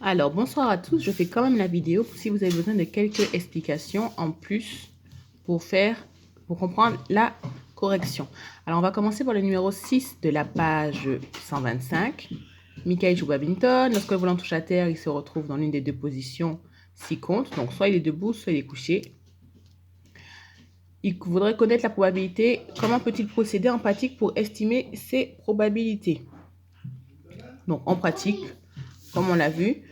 Alors, bonsoir à tous. Je fais quand même la vidéo si vous avez besoin de quelques explications en plus pour comprendre la correction. Alors, on va commencer par le numéro 6 de la page 125. Michael joue badminton. Lorsque le volant touche à terre, il se retrouve dans l'une des deux positions s'il compte. Donc, soit il est debout, soit il est couché. Il voudrait connaître la probabilité. Comment peut-il procéder en pratique pour estimer ses probabilités? Donc, en pratique, comme on l'a vu,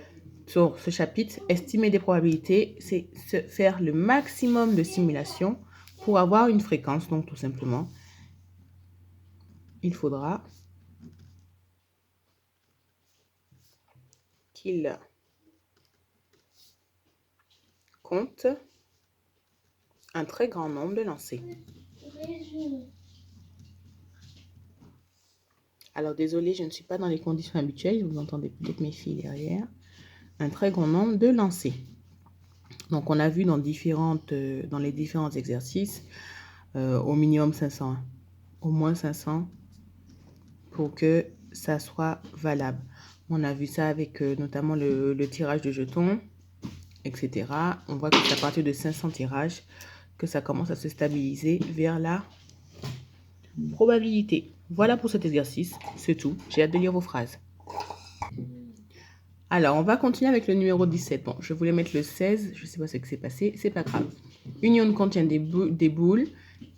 sur ce chapitre, estimer des probabilités, c'est faire le maximum de simulations pour avoir une fréquence. Donc, tout simplement, il faudra qu'il compte un très grand nombre de lancers. Alors, désolé, je ne suis pas dans les conditions habituelles. Vous entendez peut-être mes filles derrière. Un très grand nombre de lancers. Donc, on a vu dans les différents exercices, au minimum 500, au moins 500, pour que ça soit valable. On a vu ça avec notamment le tirage de jetons, etc. On voit que c'est à partir de 500 tirages que ça commence à se stabiliser vers la probabilité. Voilà pour cet exercice, c'est tout. J'ai hâte de lire vos phrases. Alors, on va continuer avec le numéro 17. Bon, je voulais mettre le 16, je ne sais pas ce qui s'est passé, c'est pas grave. Une ion contient des boules,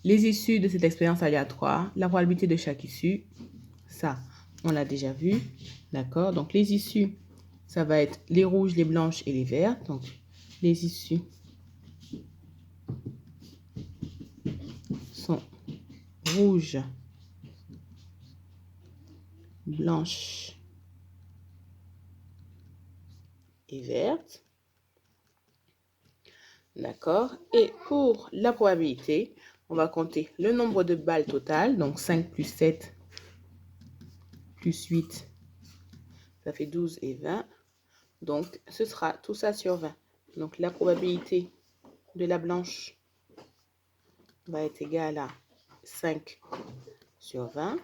les issues de cette expérience aléatoire, la probabilité de chaque issue, ça, on l'a déjà vu, d'accord? Donc, les issues, ça va être les rouges, les blanches et les vertes. Donc, les issues sont rouges, blanches et vertes. D'accord? Et pour la probabilité, on va compter le nombre de balles totales. Donc, 5 plus 7 plus 8, ça fait 12 et 20. Donc, ce sera tout ça sur 20. Donc, la probabilité de la blanche va être égale à 5 sur 20,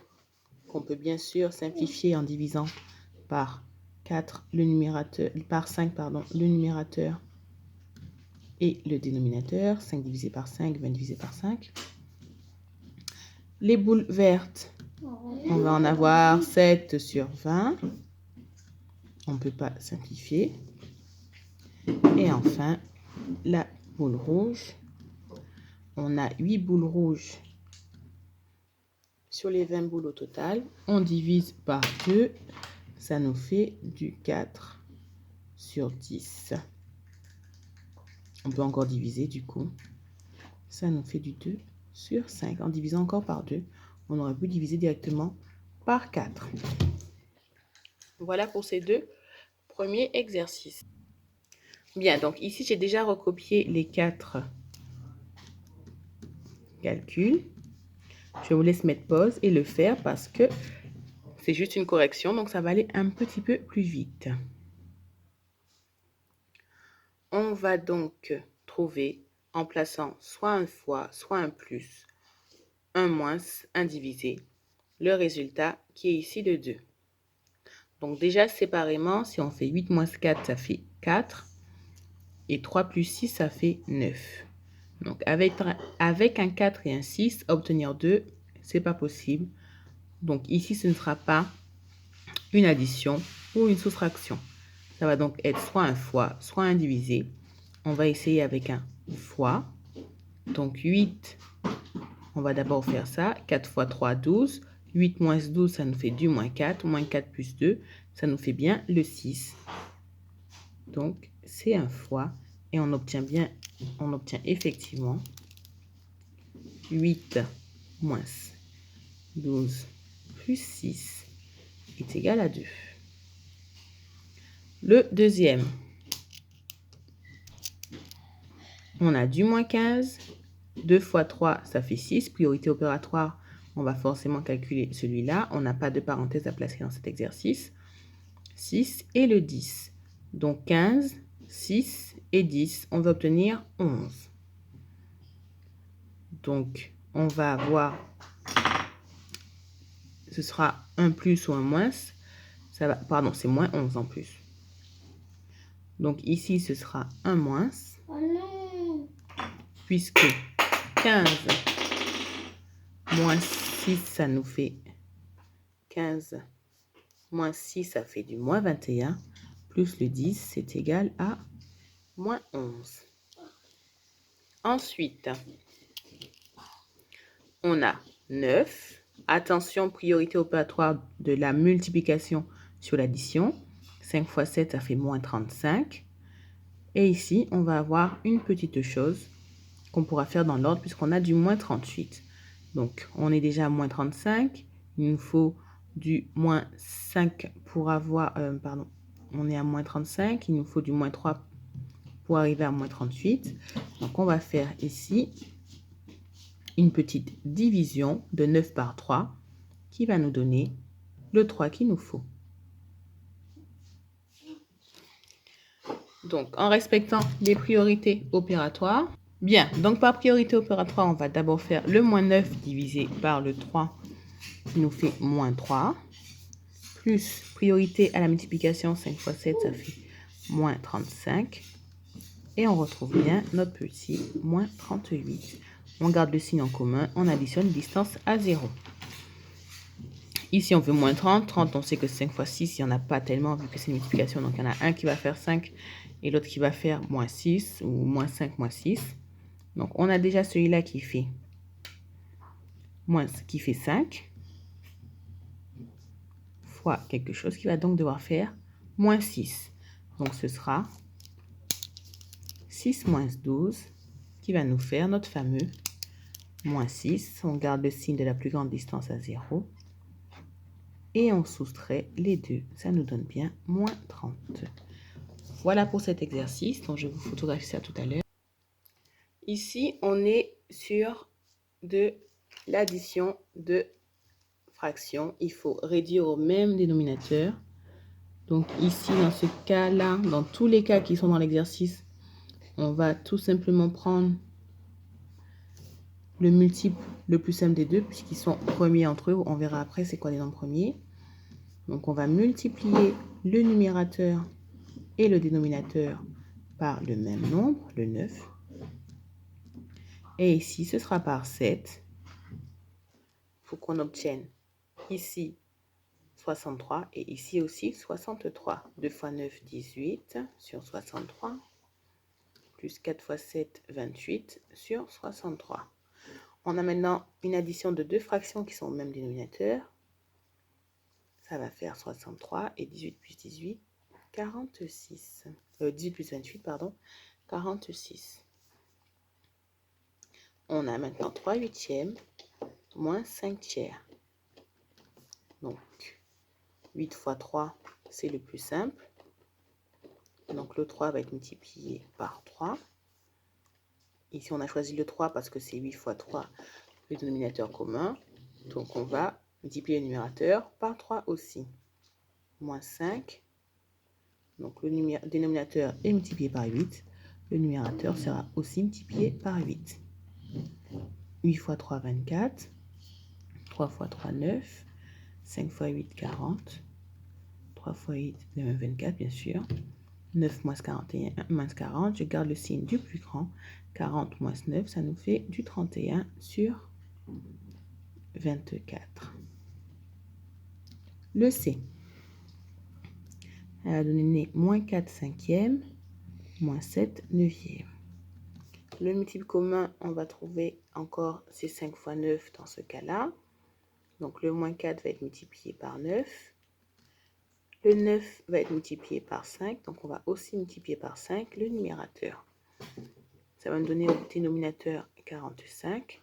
qu'on peut bien sûr simplifier en divisant par 4 le numérateur, par 5 pardon, le numérateur et le dénominateur. 5 divisé par 5, 20 divisé par 5. Les boules vertes, on va en avoir 7 sur 20. On ne peut pas simplifier. Et enfin, la boule rouge. On a 8 boules rouges sur les 20 boules au total. On divise par 2. Ça nous fait du 4 sur 10. On peut encore diviser du coup. Ça nous fait du 2 sur 5. En divisant encore par 2, on aurait pu diviser directement par 4. Voilà pour ces deux premiers exercices. Bien, donc ici, j'ai déjà recopié les 4 calculs. Je vous laisse mettre pause et le faire parce que c'est juste une correction, donc ça va aller un petit peu plus vite. On va donc trouver en plaçant soit un fois, soit un plus, un moins, un divisé, le résultat qui est ici de 2. Donc déjà séparément, si on fait 8 moins 4, ça fait 4. Et 3 plus 6, ça fait 9. Donc avec un 4 et un 6, obtenir 2, c'est pas possible. Donc ici, ce ne sera pas une addition ou une soustraction. Ça va donc être soit un fois, soit un divisé. On va essayer avec un fois. Donc 8, on va d'abord faire ça. 4 fois 3, 12. 8 moins 12, ça nous fait du moins 4. Moins 4 plus 2, ça nous fait bien le 6. Donc c'est un fois. Et on obtient effectivement 8 moins 12 plus 6 est égal à 2. Le deuxième, on a du moins 15. 2 fois 3, ça fait 6. Priorité opératoire, on va forcément calculer celui-là. On n'a pas de parenthèse à placer dans cet exercice. 6 et le 10. Donc 15, 6 et 10, on va obtenir 11. Donc, on va avoir, ce sera un plus ou un moins. Ça va, pardon, c'est moins 11 en plus. Donc ici, ce sera 1 moins. Oh non. Puisque 15 moins 6, ça nous fait 15 moins 6, ça fait du moins 21. Plus le 10, c'est égal à moins 11. Ensuite, on a 9. Attention, priorité opératoire de la multiplication sur l'addition. 5 fois 7, ça fait moins 35. Et ici, on va avoir une petite chose qu'on pourra faire dans l'ordre puisqu'on a du moins 38. Donc, on est déjà à moins 35. Il nous faut du moins 5 pour avoir... on est à moins 35. Il nous faut du moins 3 pour arriver à moins 38. Donc, on va faire ici une petite division de 9 par 3 qui va nous donner le 3 qu'il nous faut. Donc, en respectant les priorités opératoires, bien, donc par priorité opératoire, on va d'abord faire le moins 9 divisé par le 3 qui nous fait moins 3. Plus priorité à la multiplication, 5 fois 7, ça fait moins 35. Et on retrouve bien notre petit moins 38. On garde le signe en commun, on additionne distance à 0. Ici, on veut moins 30. 30, on sait que 5 fois 6, il n'y en a pas tellement vu que c'est une multiplication. Donc, il y en a un qui va faire 5 et l'autre qui va faire moins 6 ou moins 5, moins 6. Donc, on a déjà celui-là qui fait 5 fois quelque chose qui va donc devoir faire moins 6. Donc, ce sera 6 moins 12 qui va nous faire notre fameux moins 6. On garde le signe de la plus grande distance à 0. Et on soustrait les deux. Ça nous donne bien moins 30. Voilà pour cet exercice. Donc, je vais vous photographier ça tout à l'heure. Ici, on est sur de l'addition de fractions. Il faut réduire au même dénominateur. Donc ici, dans ce cas-là, dans tous les cas qui sont dans l'exercice, on va tout simplement prendre le multiple le plus simple des deux, puisqu'ils sont premiers entre eux. On verra après c'est quoi les nombres premiers. Donc on va multiplier le numérateur et le dénominateur par le même nombre, le 9. Et ici, ce sera par 7. Il faut qu'on obtienne ici 63 et ici aussi 63. 2 fois 9, 18 sur 63. Plus 4 fois 7, 28 sur 63. On a maintenant une addition de deux fractions qui sont au même dénominateur. Ça va faire 63 et 18 plus 18, 46. 18 plus 28, pardon, 46. On a maintenant 3 huitièmes moins 5 tiers. Donc, 8 fois 3, c'est le plus simple. Donc, le 3 va être multiplié par 3. Ici, on a choisi le 3 parce que c'est 8 fois 3, le dénominateur commun. Donc, on va multiplier le numérateur par 3 aussi. Moins 5. Donc, le dénominateur est multiplié par 8. Le numérateur sera aussi multiplié par 8. 8 fois 3, 24. 3 fois 3, 9. 5 fois 8, 40. 3 fois 8, 24, bien sûr. 9 moins 41, moins 40. Je garde le signe du plus grand. 40 moins 9, ça nous fait du 31 sur 24. Le C. Elle a donné moins 4 cinquièmes, moins 7 neuvièmes. Le multiple commun, on va trouver encore ces 5 fois 9 dans ce cas-là. Donc le moins 4 va être multiplié par 9. Le 9 va être multiplié par 5. Donc on va aussi multiplier par 5 le numérateur. Ça va me donner au dénominateur 45.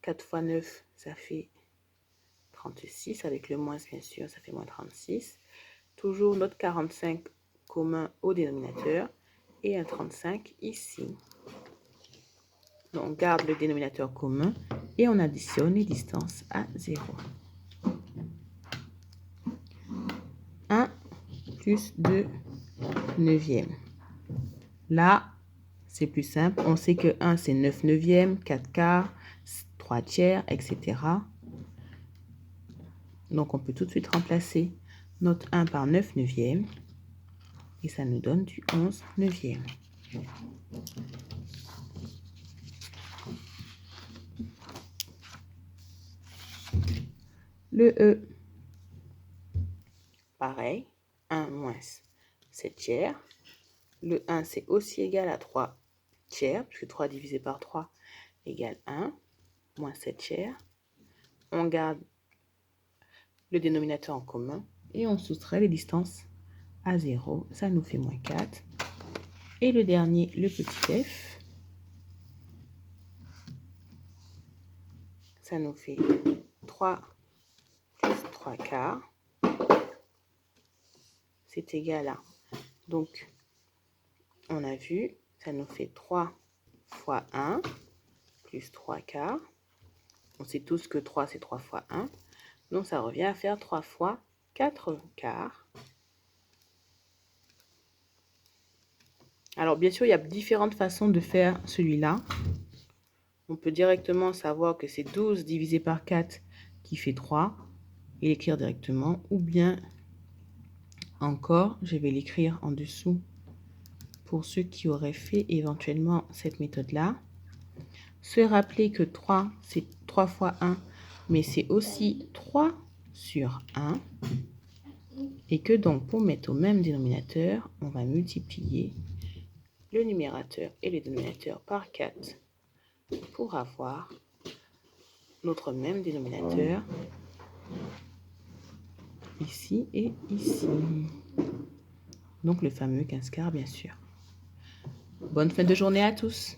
4 fois 9, ça fait 36. Avec le moins, bien sûr, ça fait moins 36. Toujours notre 45 commun au dénominateur et un 35 ici. Donc, on garde le dénominateur commun et on additionne les distances à 0. 1 plus 2 neuvièmes. Là, c'est plus simple. On sait que 1, c'est 9 neuvièmes, 4 quarts, 3 tiers, etc. Donc, on peut tout de suite remplacer notre 1 par 9 neuvièmes. Et ça nous donne du 11 neuvième. Le E, pareil, 1 moins 7 tiers. Le 1, c'est aussi égal à 3 tiers, puisque 3 divisé par 3 égale 1, moins 7 tiers. On garde le dénominateur en commun et on soustrait les distances à 0. Ça nous fait moins 4. Et le dernier, le petit f, ça nous fait 3 plus 3 quarts. C'est égal à, donc on a vu, ça nous fait 3 fois 1 plus 3 quarts. On sait tous que 3 c'est 3 fois 1. Donc ça revient à faire 3 fois 4 quarts. Alors bien sûr, il y a différentes façons de faire celui-là. On peut directement savoir que c'est 12 divisé par 4 qui fait 3 et l'écrire directement. Ou bien encore, je vais l'écrire en dessous pour ceux qui auraient fait éventuellement cette méthode-là. Se rappeler que 3, c'est 3 fois 1, mais c'est aussi 3 sur 1. Et que donc, pour mettre au même dénominateur, on va multiplier le numérateur et le dénominateur par 4 pour avoir notre même dénominateur ici et ici. Donc le fameux 15 quarts, bien sûr. Bonne fin de journée à tous!